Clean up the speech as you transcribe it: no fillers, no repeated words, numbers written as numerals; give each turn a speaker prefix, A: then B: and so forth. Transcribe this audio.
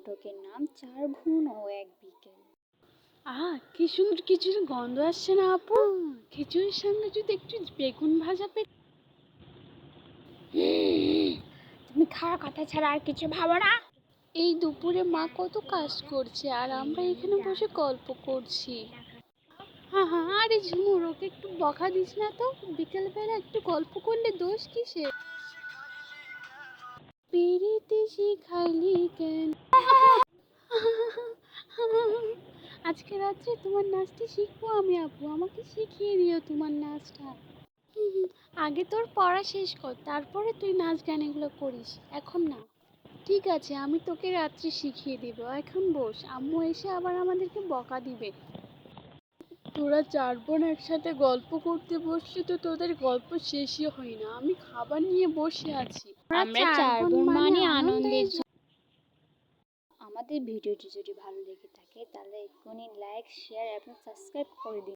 A: নাটকের নাম 4 গুণ ও 1 বিকেল।
B: কি সুন্দর খিচুড়ির গন্ধ আসছে না আপু? খিচুড়ির সঙ্গে যদি একটু বেগুন ভাজা
A: তুমি খাওয়ার কথা ছাড়া আর কিছু ভাবো না?
B: এই দুপুরে মা কত কাজ করছে আর আমরা এখানে বসে গল্প করছি। আরে ঝুমুর, ওকে একটু বকা দিস না তো। বিকেলবেলা একটু গল্প করলে দোষ কিসে? পেরিতে শিখাইলি কেন? আজকে রাত্রে তোমার নাচটি শিখবো আমি আপু, আমাকে শিখিয়ে দিও তোমার নাচটা। আগে তোর পড়া শেষ কর, তারপরে তুই নাচ গান এগুলো করিস, এখন না। ঠিক আছে, আমি তোকে রাত্রে শিখিয়ে দিব, এখন বস, আম্মু এসে আবার আমাদেরকে বকা দিবে। তোরা 4 বোন একসাথে গল্প করতে বসলে তো তোদের গল্প শেষই হয় না। আমি খাবার নিয়ে বসে আছি।
A: আমরা 4 বোন মানে আনন্দের। আমাদের ভিডিওটি যদি ভালো লেগে থাকে তাহলে এক্ষুনি লাইক, শেয়ার এবং সাবস্ক্রাইব করে দিন।